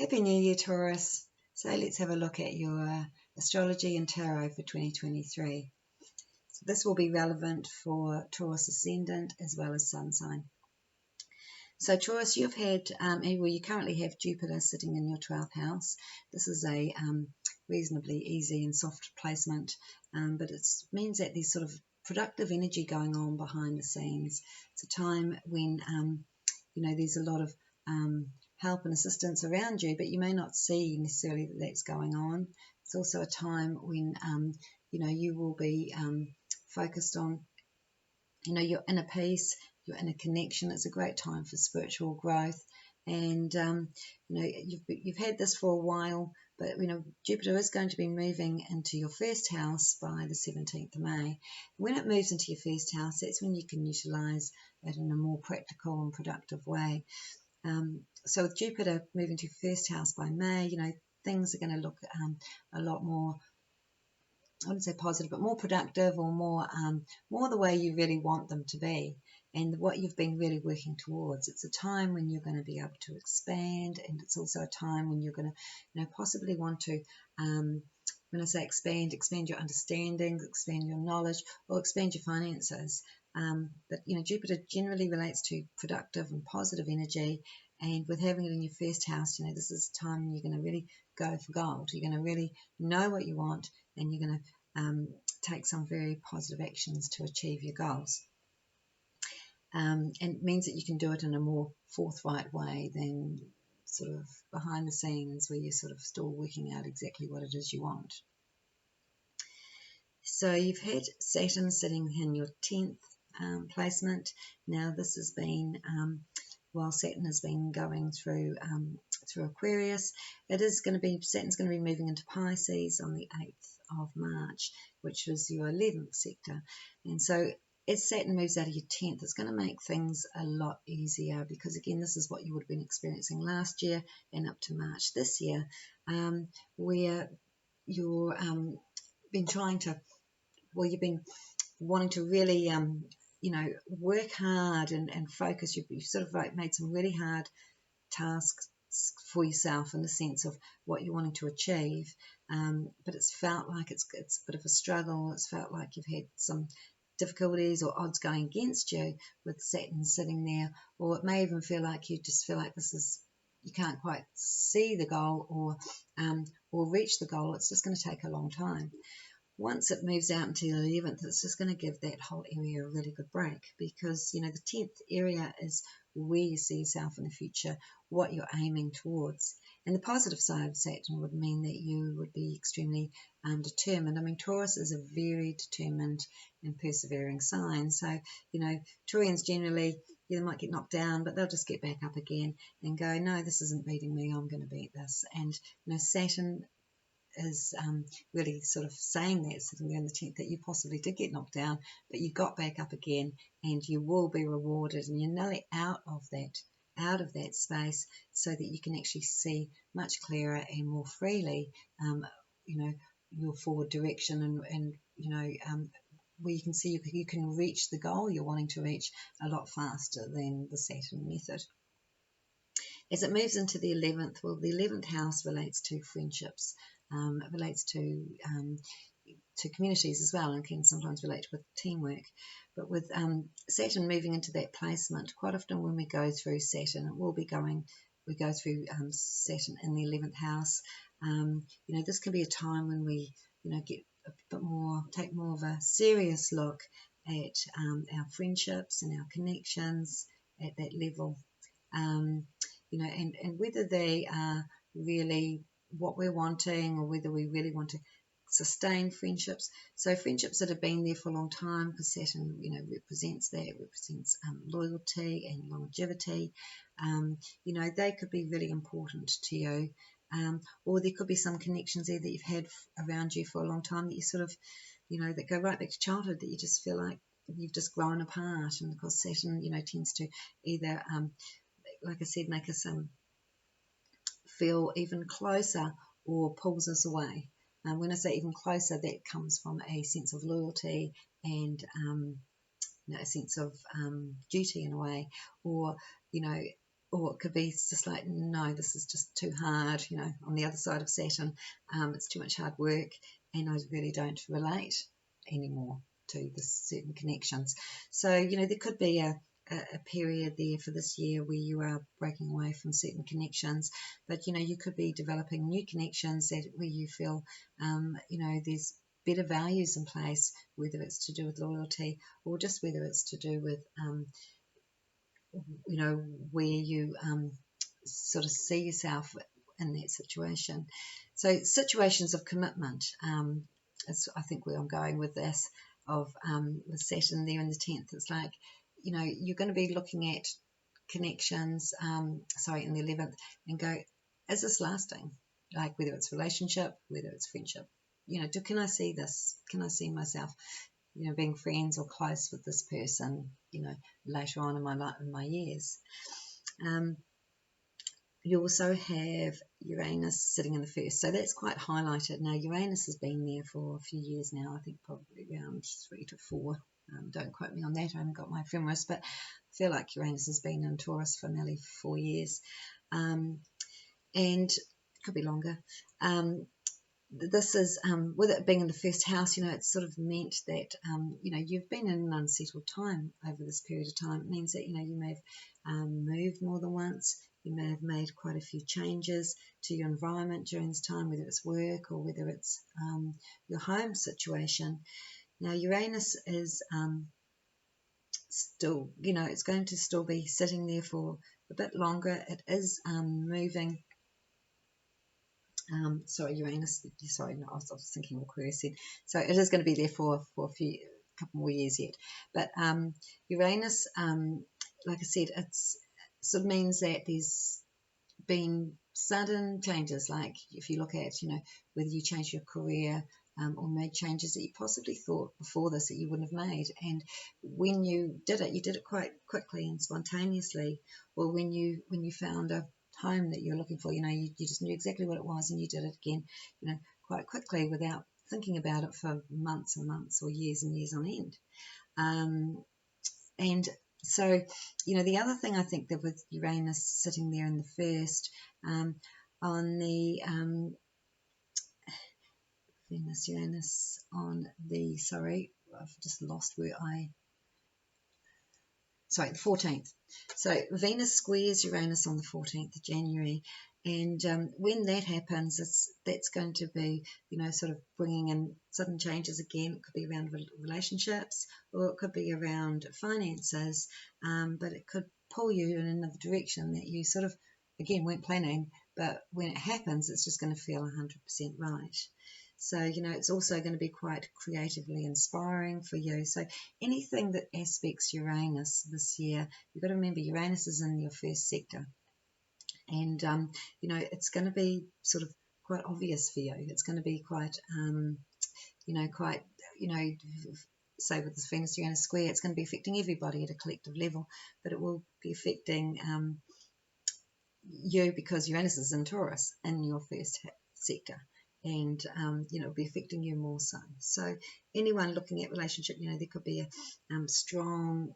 Happy New Year, Taurus. So let's have a look at your astrology and tarot for 2023. So this will be relevant for Taurus ascendant as well as sun sign. So Taurus, you've had, you currently have Jupiter sitting in your 12th house. This is a reasonably easy and soft placement, but it means that there's sort of productive energy going on behind the scenes. It's a time when, there's a lot of help and assistance around you, but you may not see necessarily that that's going on. It's also a time when, you will be focused on, your inner peace, your inner connection. It's a great time for spiritual growth. And, you've had this for a while, but, Jupiter is going to be moving into your first house by the 17th of May. When it moves into your first house, that's when you can utilise it in a more practical and productive way. So with Jupiter moving to your first house by May, things are going to look a lot more, I wouldn't say positive, but more productive, or more the way you really want them to be, and what you've been really working towards. It's a time when you're going to be able to expand, and it's also a time when you're going to, possibly want to, when I say expand your understanding, expand your knowledge, or expand your finances. But Jupiter generally relates to productive and positive energy, and with having it in your first house, this is a time when you're going to really go for gold. You're going to really know what you want, and you're going to take some very positive actions to achieve your goals. And it means that you can do it in a more forthright way than sort of behind the scenes, where you're sort of still working out exactly what it is you want. So you've had Saturn sitting in your 10th placement. Now this has been, while Saturn has been going through Aquarius, Saturn's going to be moving into Pisces on the 8th of March, which is your 11th sector. And so as Saturn moves out of your 10th, it's going to make things a lot easier, because again, this is what you would have been experiencing last year and up to March this year, where you're been trying to, you've been wanting to really work hard and focus. You've sort of like made some really hard tasks for yourself in the sense of what you're wanting to achieve, but it's felt like it's a bit of a struggle. It's felt like you've had some difficulties or odds going against you with Saturn sitting there, or it may even feel like you just feel like you can't quite see the goal or reach the goal. It's just going to take a long time. Once it moves out into the 11th, it's just going to give that whole area a really good break, because, the 10th area is where you see yourself in the future, what you're aiming towards. And the positive side of Saturn would mean that you would be extremely determined. I mean, Taurus is a very determined and persevering sign. So, Taurians generally, they might get knocked down, but they'll just get back up again and go, no, this isn't beating me, I'm going to beat this. And, Saturn is really sort of saying that, sitting there on the 10th, that you possibly did get knocked down, but you got back up again, and you will be rewarded, and you're nearly out of that space, so that you can actually see much clearer and more freely, your forward direction, and where you can see you can reach the goal you're wanting to reach a lot faster than the Saturn method. As it moves into the 11th, well, the 11th house relates to friendships. It relates to communities as well, and can sometimes relate with teamwork. But with Saturn moving into that placement, quite often when we go through Saturn, we go through Saturn in the 11th house. This can be a time when we, get a bit more, take more of a serious look at our friendships and our connections at that level. And whether they are really what we're wanting, or whether we really want to sustain friendships. So friendships that have been there for a long time, because Saturn, represents loyalty and longevity. They could be really important to you. Or there could be some connections there that you've had around you for a long time that you sort of, that go right back to childhood, that you just feel like you've just grown apart. And of course Saturn, tends to either, like I said, make us feel even closer, or pulls us away. When I say even closer, that comes from a sense of loyalty and a sense of duty in a way, or or it could be just like, no, this is just too hard, you know, on the other side of Saturn, it's too much hard work, and I really don't relate anymore to the certain connections. So, you know, there could be a period there for this year where you are breaking away from certain connections, but, you know, you could be developing new connections that where you feel, you know, there's better values in place, whether it's to do with loyalty or just whether it's to do with, you know, where you sort of see yourself in that situation. So situations of commitment is, I think, where I'm going with this, of with Saturn there in the 10th. It's like, you know, you're going to be looking at connections, in the 11th, and go, is this lasting? Like, whether it's relationship, whether it's friendship, you know, can I see this? Can I see myself, you know, being friends or close with this person, you know, later on in my life, in my years. You also have Uranus sitting in the first, so that's quite highlighted. Now, Uranus has been there for a few years now, I think probably around 3 to 4. Don't quote me on that, I haven't got my ephemeris, but I feel like Uranus has been in Taurus for nearly 4 years, and it could be longer. This is, with it being in the first house, you know, it's sort of meant that, you know, you've been in an unsettled time over this period of time. It means that, you know, you may have moved more than once. You may have made quite a few changes to your environment during this time, whether it's work or whether it's your home situation. Now, Uranus is still, you know, it's going to still be sitting there for a bit longer. It is moving. Uranus, no, I was thinking what Aquarius said. So it is going to be there for a couple more years yet. But Uranus, like I said, it's sort of means that there's been sudden changes. Like if you look at, you know, whether you change your career or made changes that you possibly thought before this that you wouldn't have made. And when you did it quite quickly and spontaneously. Or when you found a home that you're looking for, you know, you just knew exactly what it was, and you did it again, you know, quite quickly without thinking about it for months and months or years and years on end. And so, you know, the other thing I think that with Uranus sitting there in the first, on the Uranus on the, I've just lost where the 14th. So Venus squares Uranus on the 14th of January. And when that happens, that's going to be, you know, sort of bringing in sudden changes again. It could be around relationships, or it could be around finances, but it could pull you in another direction that you sort of, again, weren't planning. But when it happens, it's just going to feel 100% right. So, you know, it's also going to be quite creatively inspiring for you. So anything that aspects Uranus this year, you've got to remember Uranus is in your first sector. And, you know, it's going to be sort of quite obvious for you. It's going to be quite, say with this Venus-Uranus square, it's going to be affecting everybody at a collective level, but it will be affecting you because Uranus is in Taurus in your first sector. And, you know, it'll be affecting you more so. So anyone looking at relationship, you know, there could be a strong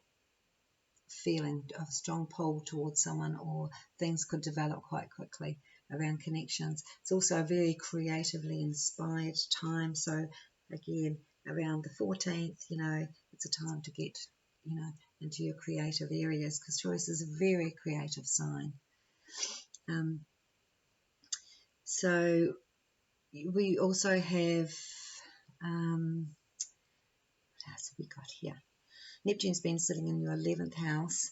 feeling, a strong pull towards someone, or things could develop quite quickly around connections. It's also a very creatively inspired time. So again, around the 14th, you know, it's a time to get, you know, into your creative areas, because Taurus is a very creative sign. So we also have, what else have we got here? Neptune's been sitting in your 11th house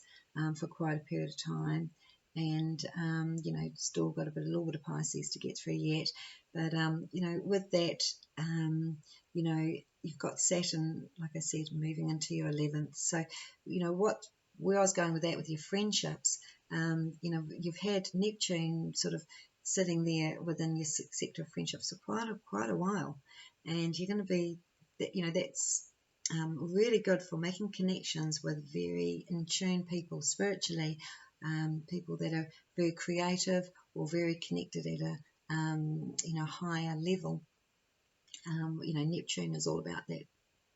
for quite a period of time, and you know, still got a little bit of Pisces to get through yet. But you know, with that, you know, you've got Saturn, like I said, moving into your 11th. So, you know, where I was going with that, with your friendships, you know, you've had Neptune sort of sitting there within your sector of friendships for quite a while, and you're going to be, you know, that's really good for making connections with very in tune people spiritually, people that are very creative or very connected at a you know, higher level. You know, Neptune is all about that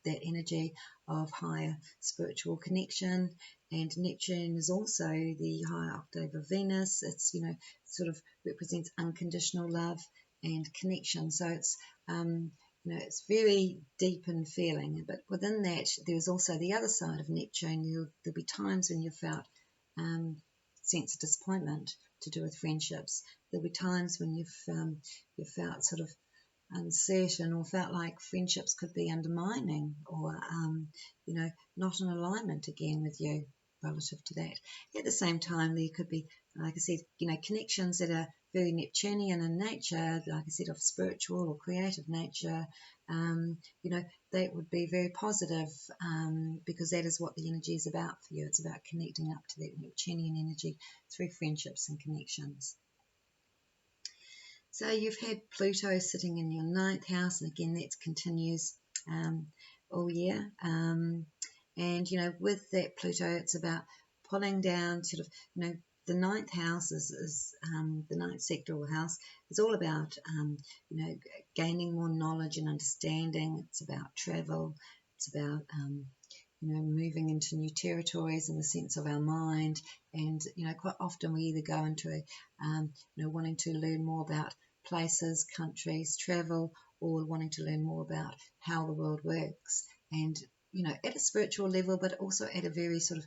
that energy of higher spiritual connection. And Neptune is also the higher octave of Venus. It's, sort of represents unconditional love and connection. So it's, it's very deep in feeling. But within that, there's also the other side of Neptune. There'll be times when you felt sense of disappointment to do with friendships. There'll be times when you've felt sort of uncertain or felt like friendships could be undermining or, not in alignment again with you relative to that. At the same time, there could be, like I said, connections that are very Neptunian in nature, like I said, of spiritual or creative nature. That would be very positive because that is what the energy is about for you. It's about connecting up to that Neptunian energy through friendships and connections. So you've had Pluto sitting in your 9th house, and again, that continues all year. And, with that Pluto, it's about pulling down sort of, the 9th house is the 9th sectoral house is all about, gaining more knowledge and understanding. It's about travel. It's about, moving into new territories in the sense of our mind. And, quite often we either go into, wanting to learn more about places, countries, travel, or wanting to learn more about how the world works. And, at a spiritual level, but also at a very sort of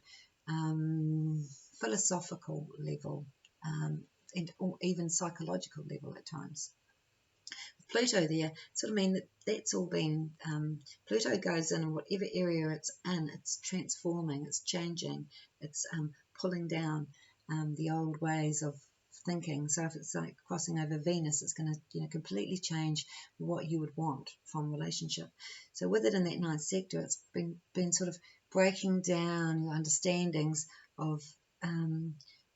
philosophical level or even psychological level at times. Pluto there sort of mean that's all been, Pluto goes in whatever area it's in, it's transforming, it's changing, it's pulling down the old ways of thinking. So if it's like crossing over Venus, it's going to completely change what you would want from relationship. So with it in that 9th sector, it's been sort of breaking down your understandings of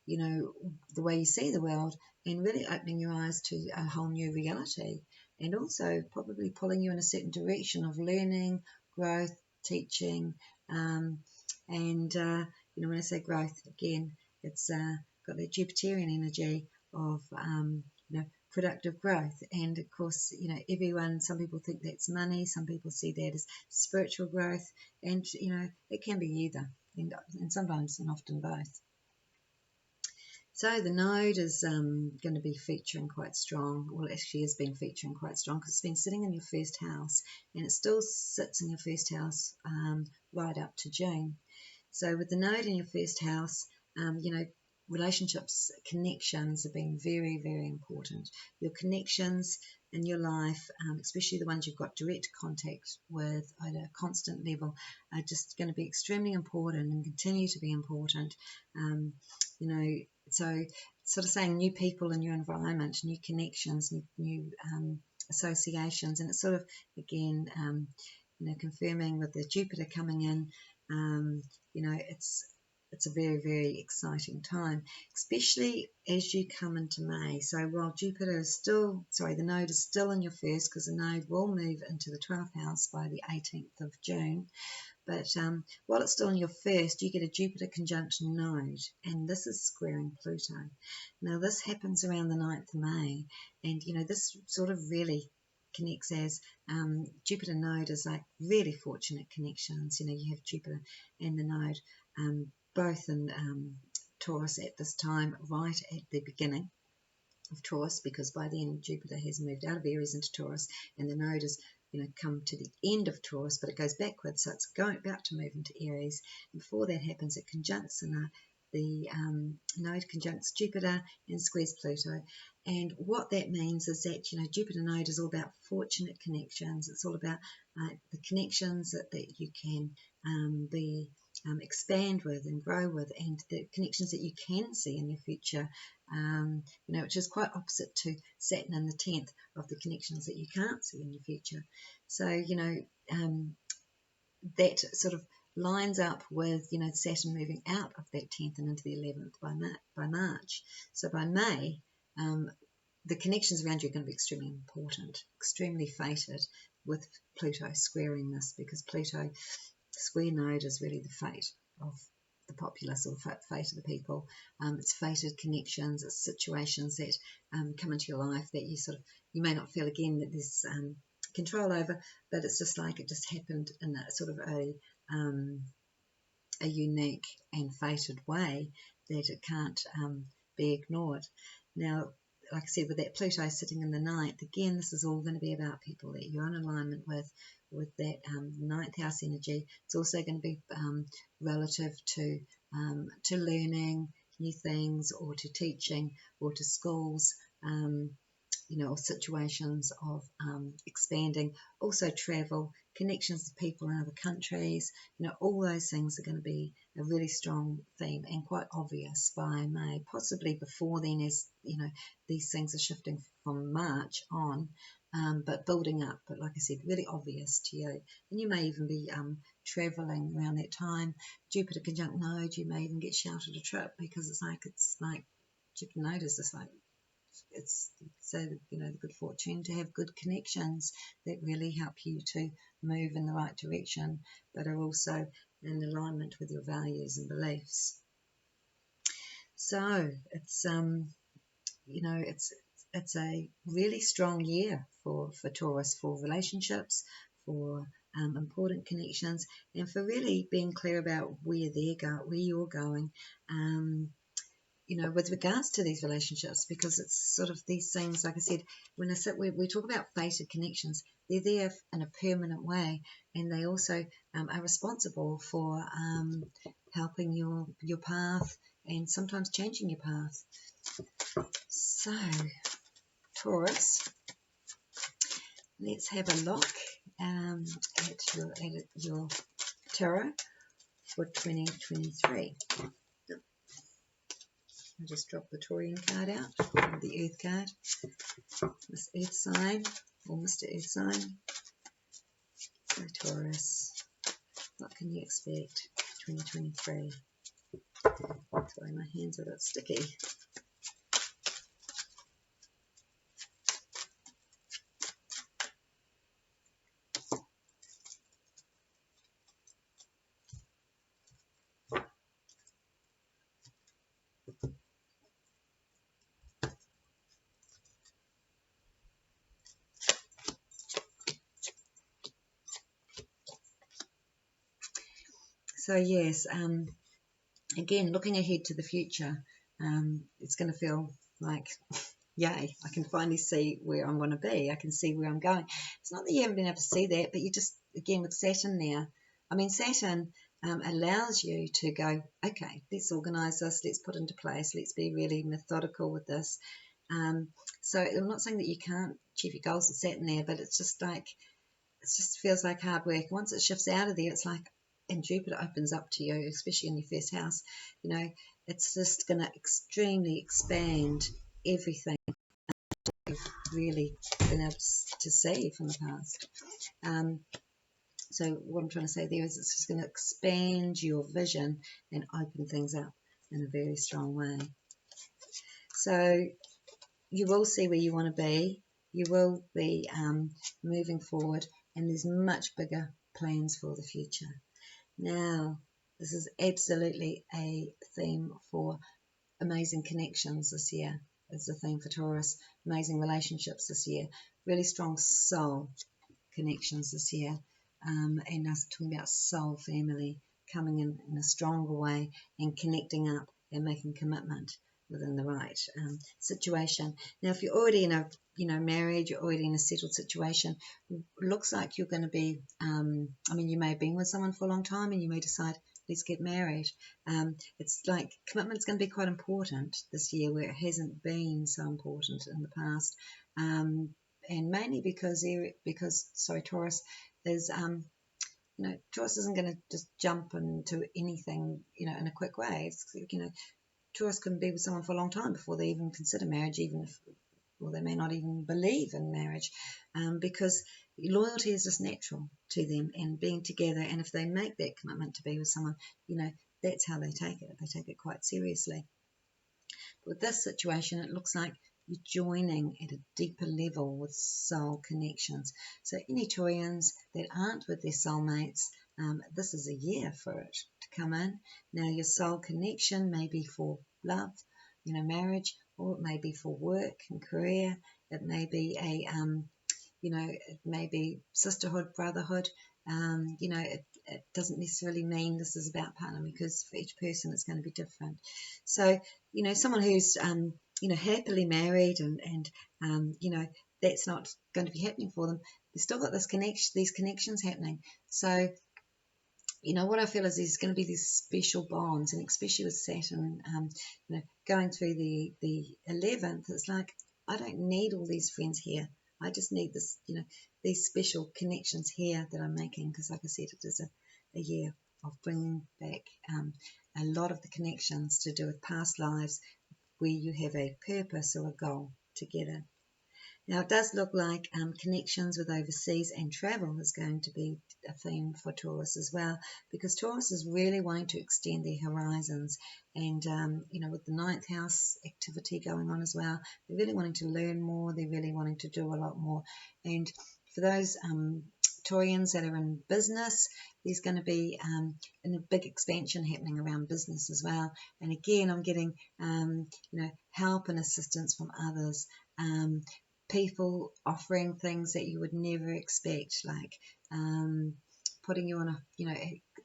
the way you see the world, and really opening your eyes to a whole new reality, and also probably pulling you in a certain direction of learning, growth, teaching, and when I say growth, again, it's got that Jupiterian energy of productive growth. And of course, some people think that's money, some people see that as spiritual growth, and it can be either, and sometimes and often both. So the node is going to be featuring quite strong. Well, actually has been featuring quite strong because it's been sitting in your 1st house, and it still sits in your 1st house right up to June. So with the node in your 1st house, relationships, connections have been very, very important. Your connections in your life, especially the ones you've got direct contact with at a constant level, are just going to be extremely important and continue to be important. So sort of saying new people in your environment, new connections, new associations, and it's sort of, again, confirming with the Jupiter coming in, it's a very, very exciting time, especially as you come into May. So while Jupiter is still, the node is still in your 1st, because the node will move into the 12th house by the 18th of June. But while it's still in your 1st, you get a Jupiter conjunction node, and this is squaring Pluto. Now this happens around the 9th of May, and this sort of really connects as Jupiter node is like really fortunate connections. You have Jupiter and the node both in Taurus at this time, right at the beginning of Taurus, because by then Jupiter has moved out of Aries into Taurus, and the node is come to the end of Taurus, but it goes backwards, so it's about to move into Aries. And before that happens, it conjuncts the node conjuncts Jupiter and squares Pluto. And what that means is that Jupiter node is all about fortunate connections. It's all about the connections that you can expand with and grow with, and the connections that you can see in your future, which is quite opposite to Saturn in the 10th of the connections that you can't see in your future. So that sort of lines up with Saturn moving out of that 10th and into the 11th by March. So by May, the connections around you are going to be extremely important, extremely fated, with Pluto squaring this, because Pluto square node is really the fate of the populace, or fate of the people. It's fated connections, it's situations that come into your life that you may not feel again, that there's control over, but it's just like it just happened in a sort of a unique and fated way that it can't be ignored. Now, like I said, with that Pluto sitting in the ninth, again, this is all going to be about people that you're in alignment with that ninth house energy. It's also going to be relative to learning new things, or to teaching, or to schools, or situations of expanding. Also travel, connections to people in other countries, all those things are going to be a really strong theme and quite obvious by May, possibly before then, as these things are shifting from March on, but building up, but like I said, really obvious to you. And you may even be traveling around that time. Jupiter conjunct Node, you may even get shouted a trip, because it's like Jupiter Node is just like, it's so the good fortune to have good connections that really help you to move in the right direction, but are also in alignment with your values and beliefs. So it's it's a really strong year for Taurus, for relationships, for important connections, and for really being clear about where you're going. With regards to these relationships, because it's sort of these things, like I said, when we talk about fated connections, they're there in a permanent way, and they also are responsible for helping your path, and sometimes changing your path. So, Taurus, let's have a look at your tarot for 2023. I'll just drop the Taurian card out, the Earth card. This Earth sign, or Mr. Earth sign. So Taurus, what can you expect 2023? Sorry, my hands are a bit sticky. So yes, again, looking ahead to the future, it's going to feel like, yay, I can finally see where I'm going to be. I can see where I'm going. It's not that you haven't been able to see that, but you just, again, with Saturn there, Saturn allows you to go, okay, let's organise this, let's put into place, let's be really methodical with this. So I'm not saying that you can't achieve your goals with Saturn there, but it's just like, it just feels like hard work. Once it shifts out of there, it's like, and Jupiter opens up to you, especially in your first house, it's just going to extremely expand everything you've really been able to see from the past. So what I'm trying to say there is, it's just going to expand your vision and open things up in a very strong way. So you will see where you want to be. You will be moving forward, and there's much bigger plans for the future. Now, this is absolutely a theme for amazing connections this year. It's a theme for Taurus. Amazing relationships this year. Really strong soul connections this year. And us talking about soul family coming in a stronger way and connecting up and making commitment within the right situation. Now, if you're already in a married, you're already in a settled situation, it looks like you're going to be, you may have been with someone for a long time, and you may decide, let's get married. It's like commitment's going to be quite important this year, where it hasn't been so important in the past, and mainly because Taurus is Taurus isn't going to just jump into anything in a quick way. It's, Taurus can be with someone for a long time before they even consider marriage, even if, well, they may not even believe in marriage, because loyalty is just natural to them, and being together, and if they make that commitment to be with someone, that's how they take it. They take it quite seriously. But with this situation, it looks like you're joining at a deeper level with soul connections. So any Taurians that aren't with their soulmates, this is a year for it to come in. Now, your soul connection may be for love, marriage, or it may be for work and career. It may be a you know, it may be sisterhood, brotherhood. You know, it doesn't necessarily mean this is about partner, because for each person it's going to be different. So, you know, someone who's you know, happily married and you know, that's not going to be happening for them. They've still got these connections happening. So, you know, what I feel is there's going to be these special bonds, and especially with Saturn, you know, going through the 11th, it's like, I don't need all these friends here. I just need this, you know, these special connections here that I'm making, because, like I said, it is a year of bringing back a lot of the connections to do with past lives where you have a purpose or a goal together. Now, it does look like connections with overseas and travel is going to be a theme for Taurus as well, because Taurus is really wanting to extend their horizons. And, you know, with the 9th house activity going on as well, they're really wanting to learn more. They're really wanting to do a lot more. And for those Taurians that are in business, there's going to be a big expansion happening around business as well. And again, I'm getting, you know, help and assistance from others. People offering things that you would never expect, like putting you on a, you know,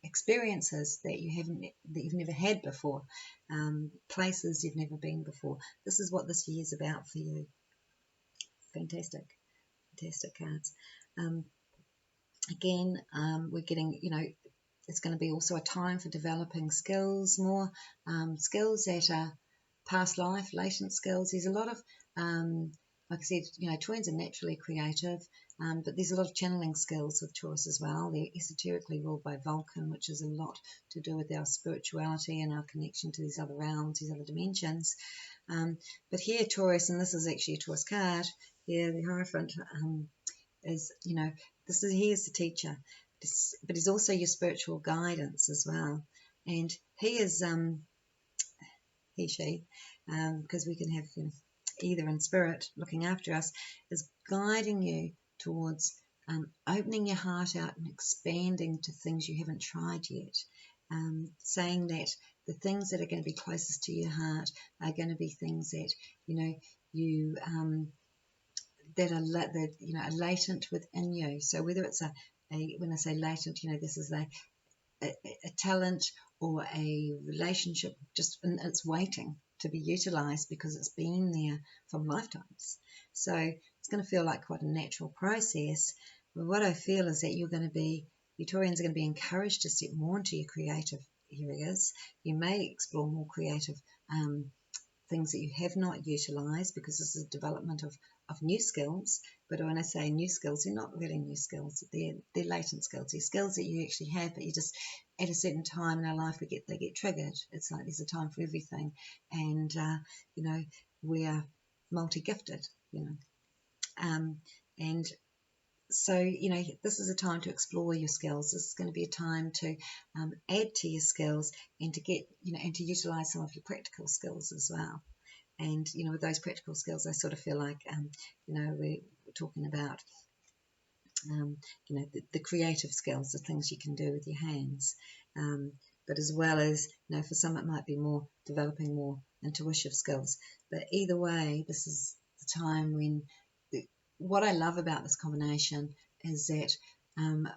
experiences that you've never had before, places you've never been before. This is what this year is about for you. Fantastic cards. Again, we're getting, you know, it's going to be also a time for developing skills more, skills that are past life, latent skills. There's a lot of like I said, you know, twins are naturally creative, but there's a lot of channeling skills with Taurus as well. They're esoterically ruled by Vulcan, which is a lot to do with our spirituality and our connection to these other realms, these other dimensions. But here, Taurus, and this is actually a Taurus card, here, the Hierophant, is, you know, he's the teacher, but he's also your spiritual guidance as well. And he is, she, because we can have, you know, either in spirit looking after us, is guiding you towards opening your heart out and expanding to things you haven't tried yet. Saying that the things that are going to be closest to your heart are going to be things that, you know, you that are latent within you. So whether it's when I say latent, you know, this is a talent or a relationship, just and it's waiting to be utilized because it's been there from lifetimes. So it's going to feel like quite a natural process. But what I feel is that your Taurians are going to be encouraged to step more into your creative areas. You may explore more creative things that you have not utilized, because this is a development of new skills. But when I say new skills, they're not really new skills. They're latent skills. They're skills that you actually have, but you just, at a certain time in our life, they get triggered. It's like there's a time for everything. And, you know, we're multi-gifted, you know. And so, you know, this is a time to explore your skills. This is going to be a time to add to your skills and to get, you know, and to utilize some of your practical skills as well. And, you know, with those practical skills, I sort of feel like, you know, we're talking about, you know, the creative skills, the things you can do with your hands. But as well as, you know, for some it might be more developing more intuitive skills. But either way, this is the time when, what I love about this combination is that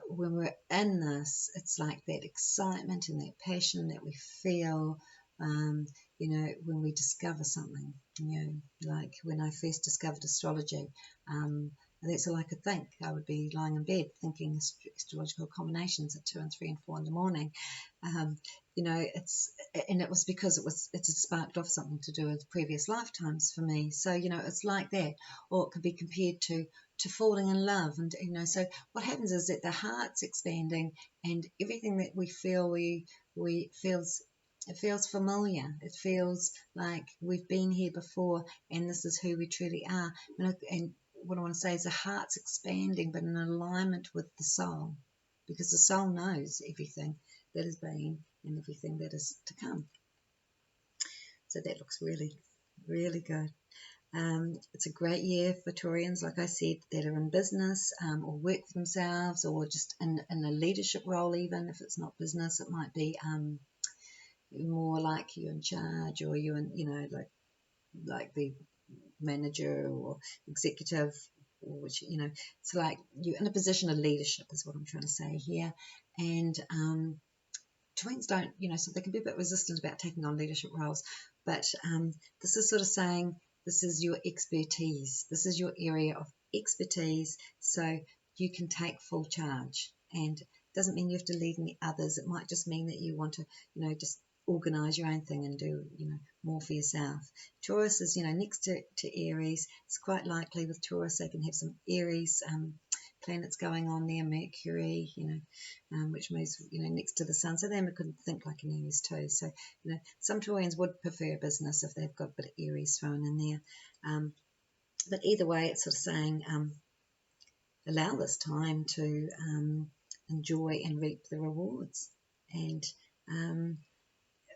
when we're in this, it's like that excitement and that passion that we feel, you know, when we discover something new. Like when I first discovered astrology, that's all I could think. I would be lying in bed thinking astrological combinations at 2 and 3 and 4 in the morning. You know, it was because it sparked off something to do with previous lifetimes for me. So, you know, it's like that. Or it could be compared to falling in love. And, you know, so what happens is that the heart's expanding, and everything that we feel, it feels familiar. It feels like we've been here before, and this is who we truly are. And what I want to say is the heart's expanding, but in alignment with the soul, because the soul knows everything that has been and everything that is to come. So that looks really, really good. It's a great year for Taurians, like I said, that are in business or work for themselves, or just in a leadership role. Even if it's not business, it might be more like you're in charge, or you're in, you know, like the manager or executive which, you know, it's like you're in a position of leadership is what I'm trying to say here. And twins don't, you know, so they can be a bit resistant about taking on leadership roles, but this is sort of saying this is your expertise, this is your area of expertise, so you can take full charge. And it doesn't mean you have to lead any others. It might just mean that you want to, you know, just organize your own thing and do, you know, more for yourself. Taurus is, you know, next to Aries. It's quite likely with Taurus they can have some Aries planets going on there, Mercury, you know, which moves, you know, next to the sun. So they could think like an Aries too. So, you know, some Taurians would prefer business if they've got a bit of Aries thrown in there. But either way, it's sort of saying allow this time to enjoy and reap the rewards. And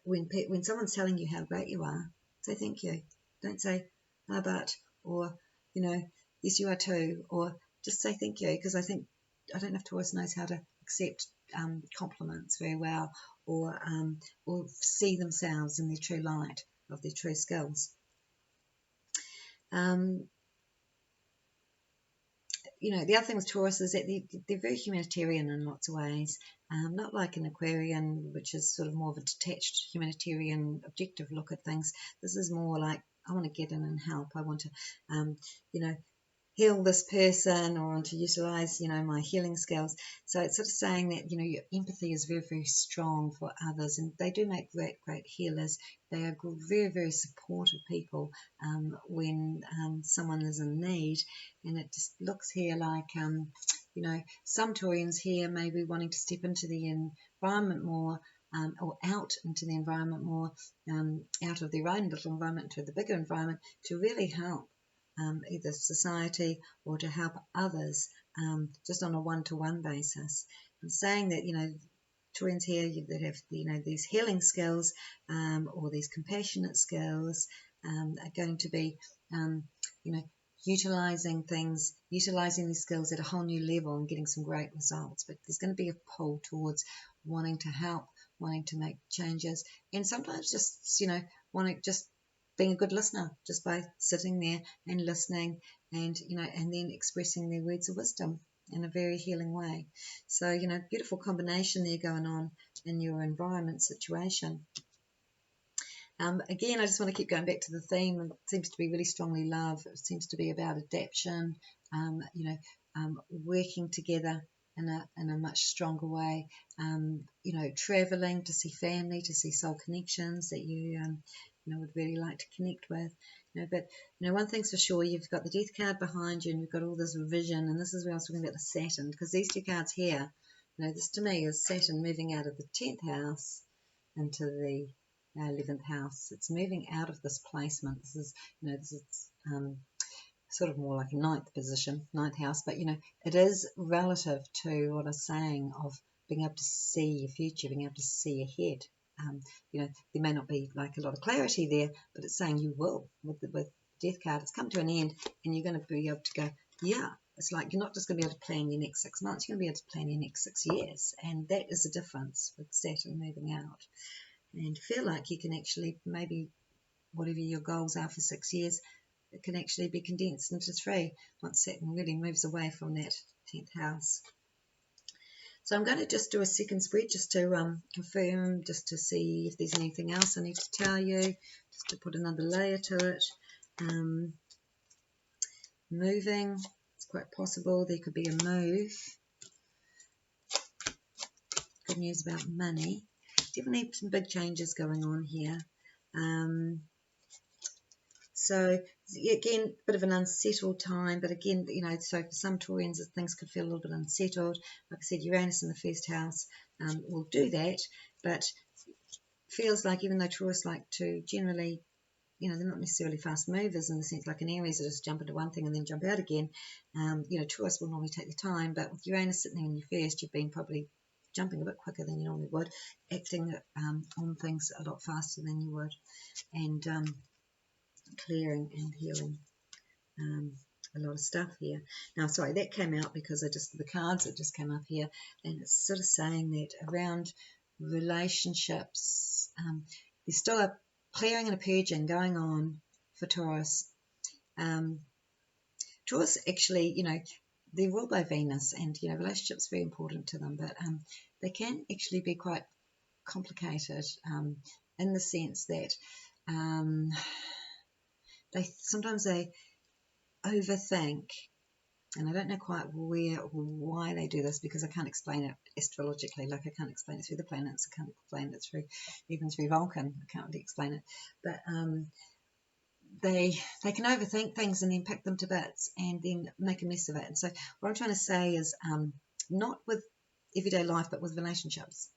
when someone's telling you how great you are, say thank you. Don't say how about, or, you know, yes you are too, or just say thank you, because I don't know if Taurus knows how to accept compliments very well, or see themselves in their true light of their true skills. You know, the other thing with Taurus is that they're very humanitarian in lots of ways. Not like an Aquarian, which is sort of more of a detached humanitarian objective look at things. This is more like, I want to get in and help. I want to, you know, heal this person, or want to utilize, you know, my healing skills. So it's sort of saying that, you know, your empathy is very, very strong for others, and they do make great, great healers. They are very, very supportive people when someone is in need. And it just looks here like, you know, some Taurians here may be wanting to step into the environment more, or out into the environment more, out of their own little environment to the bigger environment, to really help either society or to help others, just on a one-to-one basis. I'm saying that, you know, Taurians here that have, you know, these healing skills or these compassionate skills are going to be, you know, utilizing these skills at a whole new level and getting some great results. But there's going to be a pull towards wanting to help, wanting to make changes, and sometimes just, you know, wanting just being a good listener, just by sitting there and listening, and, you know, and then expressing their words of wisdom in a very healing way. So, you know, beautiful combination there going on in your environment situation. Again, I just want to keep going back to the theme. It seems to be really strongly love. It seems to be about adaptation, you know, working together in a much stronger way, you know, traveling to see family, to see soul connections that you know, would really like to connect with. You know, but, you know, one thing's for sure, you've got the Death card behind you, and you've got all this vision, and this is where I was talking about the Saturn, because these two cards here, you know, this to me is Saturn moving out of the 10th house into the 11th house. It's moving out of this placement. This is, you know, this is sort of more like a ninth house, but, you know, it is relative to what I was saying of being able to see your future, being able to see ahead. You know, there may not be like a lot of clarity there, but it's saying you will. With Death card, it's come to an end, and you're going to be able to go, yeah. It's like you're not just going to be able to plan your next 6 months, you're going to be able to plan your next 6 years, and that is the difference with Saturn moving out. And feel like you can actually, maybe whatever your goals are for 6 years, it can actually be condensed into 3 once Saturn really moves away from that 10th house. So I'm going to just do a second spread just to confirm, just to see if there's anything else I need to tell you, just to put another layer to it. Moving, it's quite possible there could be a move. Good news about money. Definitely some big changes going on here. So again, a bit of an unsettled time, but again, you know, so for some Taurians things could feel a little bit unsettled. Like I said, Uranus in the first house will do that, but feels like, even though Taurus like to generally, you know, they're not necessarily fast movers in the sense like an Aries that just jump into one thing and then jump out again. You know, Taurus will normally take the time, but with Uranus sitting in your first, you've been probably jumping a bit quicker than you normally would, acting on things a lot faster than you would, and clearing and healing a lot of stuff here. Now, sorry, that came out because the cards that just came up here, and it's sort of saying that around relationships, there's still a clearing and a purging going on for Taurus. Taurus actually, they're ruled by Venus, and relationships are very important to them, but they can actually be quite complicated in the sense that they overthink, and I don't know quite why they do this, because I can't explain it astrologically. Like, I can't explain it through the planets, I can't explain it even through Vulcan. I can't really explain it, but they can overthink things and then pick them to bits and then make a mess of it. And so what I'm trying to say is, not with everyday life, but with relationships.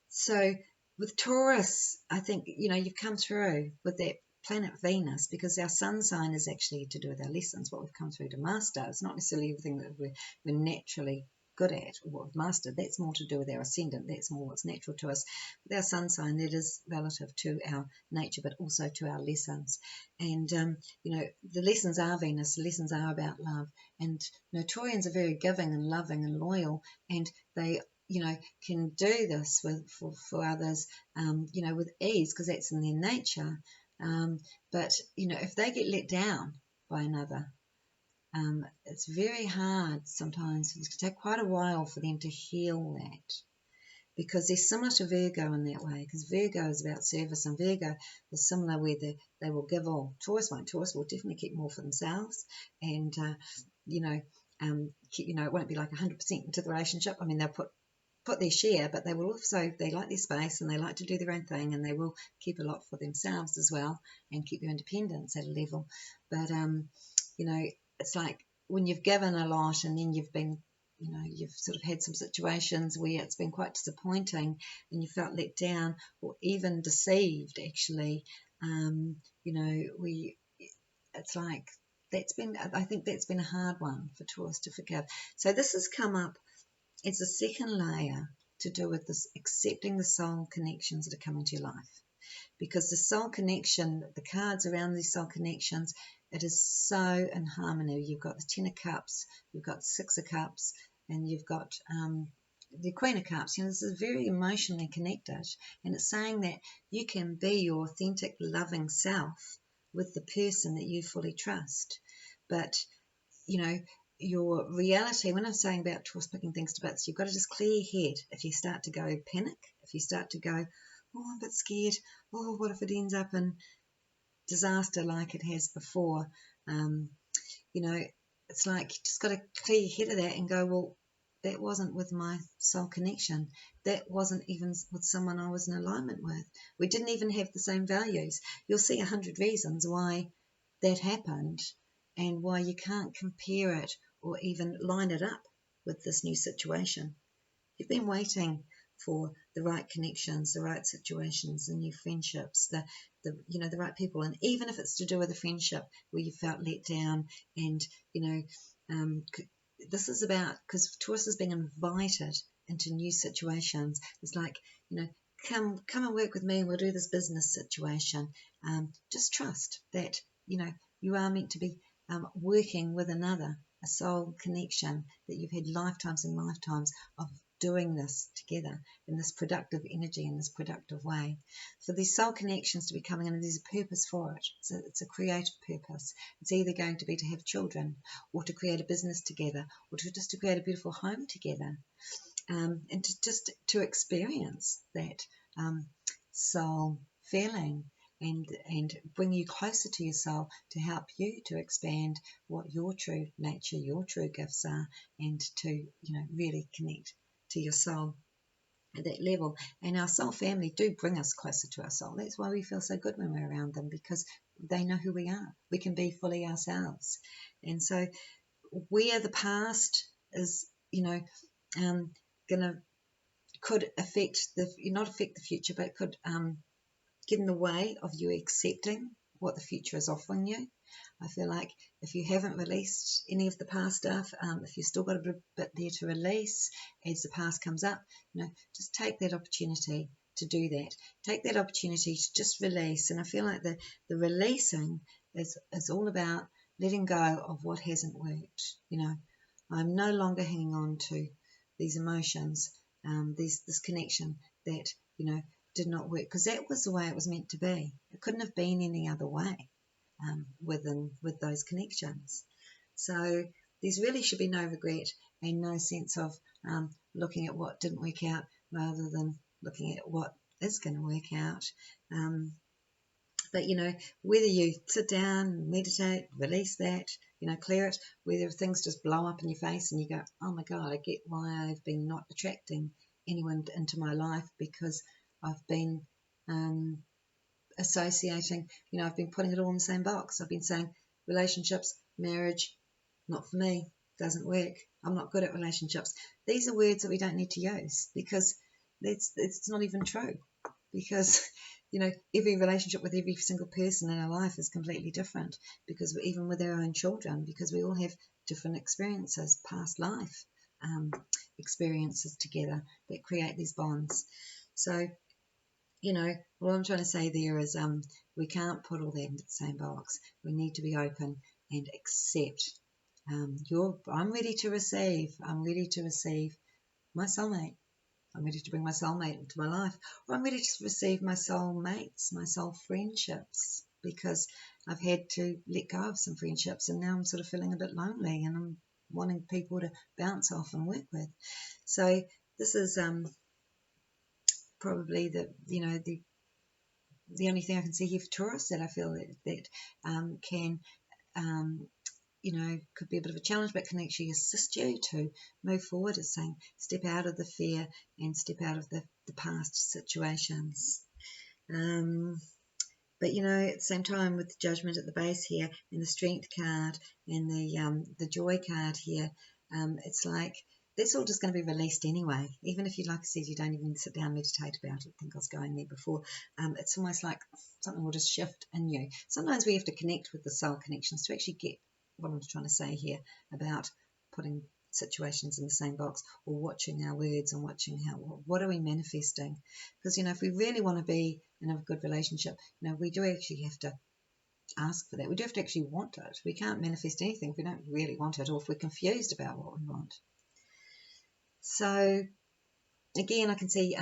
So with Taurus, I think, you've come through with that planet Venus, because our sun sign is actually to do with our lessons, what we've come through to master. It's not necessarily everything that we're naturally good at or what we've mastered. That's more to do with our ascendant. That's more what's natural to us. With our sun sign, that is relative to our nature, but also to our lessons. And the lessons are Venus. The lessons are about love. And Taurians are very giving and loving and loyal, and they can do this for others, with ease, because that's in their nature. But if they get let down by another, it's very hard sometimes. It can take quite a while for them to heal that, because they're similar to Virgo in that way, because Virgo is about service, and Virgo is similar where they will give all. Taurus won't. Taurus will definitely keep more for themselves, and it won't be like 100% into the relationship. I mean, they'll put their share, but they will also, they like their space and they like to do their own thing, and they will keep a lot for themselves as well and keep their independence at a level. But it's like when you've given a lot and then you've been, you've sort of had some situations where it's been quite disappointing and you felt let down or even deceived, actually. It's like I think that's been a hard one for Taurus to forgive. So this has come up. It's a second layer to do with this, accepting the soul connections that are coming to your life. Because the soul connection, the cards around these soul connections, it is so in harmony. You've got the Ten of Cups, you've got the Six of Cups, and you've got the Queen of Cups. This is very emotionally connected. And it's saying that you can be your authentic, loving self with the person that you fully trust. But, your reality, when I'm saying about Taurus picking things to bits, you've got to just clear your head. If you start to go panic, if you start to go, oh, I'm a bit scared, oh, what if it ends up in disaster like it has before, it's like you just got to clear your head of that and go, well, that wasn't with my soul connection. That wasn't even with someone I was in alignment with. We didn't even have the same values. You'll see 100 reasons why that happened and why you can't compare it or even line it up with this new situation. You've been waiting for the right connections, the right situations, the new friendships, the right people. And even if it's to do with a friendship where you felt let down, and this is about, because Taurus is being invited into new situations. It's like, come and work with me and we'll do this business situation. Just trust that you are meant to be working with another, a soul connection, that you've had lifetimes and lifetimes of doing this together in this productive energy, in this productive way. For these soul connections to be coming in, and there's a purpose for it. It's a creative purpose. It's either going to be to have children, or to create a business together, or to create a beautiful home together, and to experience that soul feeling. And bring you closer to your soul, to help you to expand what your true nature, your true gifts are, and to really connect to your soul at that level. And our soul family do bring us closer to our soul. That's why we feel so good when we're around them, because they know who we are. We can be fully ourselves. And so where the past is, could affect not affect the future, but could get in the way of you accepting what the future is offering you. I feel like if you haven't released any of the past stuff, if you've still got a bit there to release as the past comes up, just take that opportunity to do that. Take that opportunity to just release. And I feel like the releasing is all about letting go of what hasn't worked. I'm no longer hanging on to these emotions, this connection that, did not work, because that was the way it was meant to be. It couldn't have been any other way. with those connections. So there's really should be no regret and no sense of looking at what didn't work out rather than looking at what is going to work out. But, whether you sit down, meditate, release that, clear it, whether things just blow up in your face and you go, oh my God, I get why I've been not attracting anyone into my life, because I've been associating, I've been putting it all in the same box. I've been saying relationships, marriage, not for me, doesn't work. I'm not good at relationships. These are words that we don't need to use, because it's not even true. Because every relationship with every single person in our life is completely different, because even with our own children, because we all have different experiences, past life experiences together that create these bonds. So, what I'm trying to say there is we can't put all that into the same box. We need to be open and accept. I'm ready to receive. I'm ready to receive my soulmate. I'm ready to bring my soulmate into my life. Or I'm ready to receive my soulmates, my soul friendships, because I've had to let go of some friendships and now I'm sort of feeling a bit lonely and I'm wanting people to bounce off and work with. So this is probably the only thing I can see here for Taurus that I feel that can could be a bit of a challenge, but can actually assist you to move forward. It's saying step out of the fear and step out of the past situations. But at the same time, with the Judgment at the base here and the Strength card and the Joy card here, it's like that's all just going to be released anyway. Even if you, like I said, you don't even sit down and meditate about it. I think I was going there before. It's almost like something will just shift in you. Sometimes we have to connect with the soul connections to actually get what I'm trying to say here about putting situations in the same box, or watching our words and watching what are we manifesting. Because if we really want to be in a good relationship, we do actually have to ask for that. We do have to actually want it. We can't manifest anything if we don't really want it, or if we're confused about what we want. So again, I can see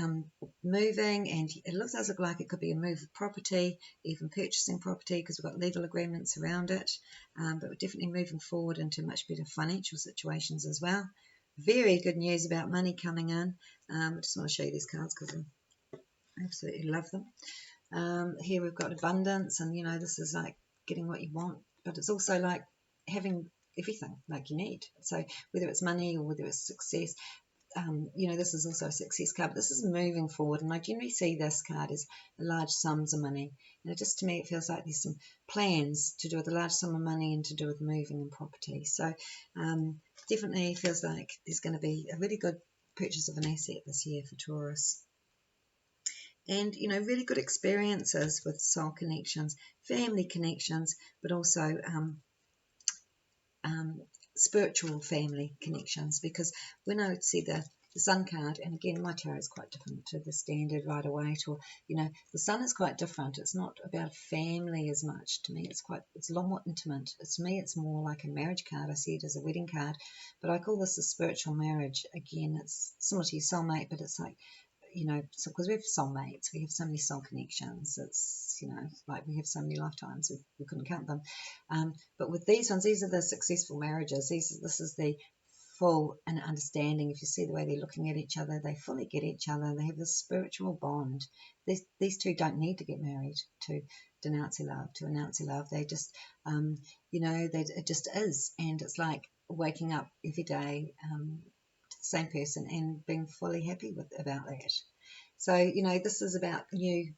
moving, and it looks like it could be a move of property, even purchasing property, because we've got legal agreements around it. But we're definitely moving forward into much better financial situations as well. Very good news about money coming in. I just want to show you these cards because I absolutely love them. Here we've got abundance, and this is like getting what you want, but it's also like having everything like you need. So whether it's money or whether it's success, this is also a success card, but this is moving forward, and I generally see this card as large sums of money, and to me it feels like there's some plans to do with a large sum of money and to do with moving and property. So definitely feels like there's going to be a really good purchase of an asset this year for Taurus. And really good experiences with soul connections, family connections, but also spiritual family connections, because when I would see the Sun card, and again my tarot is quite different to the standard Rider-Waite, or the Sun is quite different. It's not about family as much. To me it's a lot more intimate. To me it's more like a marriage card. I see it as a wedding card, but I call this a spiritual marriage. Again, it's similar to your soulmate, but it's like so because we have soulmates, we have so many soul connections. It's like we have so many lifetimes, we couldn't count them. But with these ones, these are the successful marriages. This is the full and understanding. If you see the way they're looking at each other, they fully get each other. They have this spiritual bond. These two don't need to get married to announce their love. They just it just is, and it's like waking up every day same person and being fully happy about that. So this is about new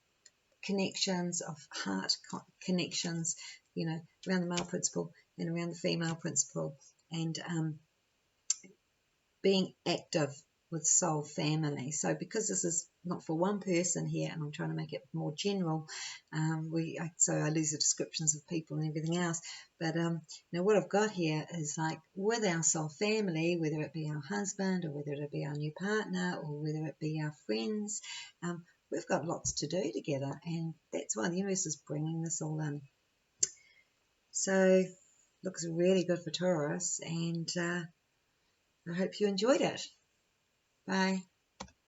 connections of heart connections, around the male principle and around the female principle, and being active with soul family. So because this is not for one person here, and I'm trying to make it more general, so I lose the descriptions of people and everything else, but what I've got here is like with our soul family, whether it be our husband or whether it be our new partner or whether it be our friends, we've got lots to do together, and that's why the universe is bringing this all in. So looks really good for Taurus, and I hope you enjoyed it. Bye.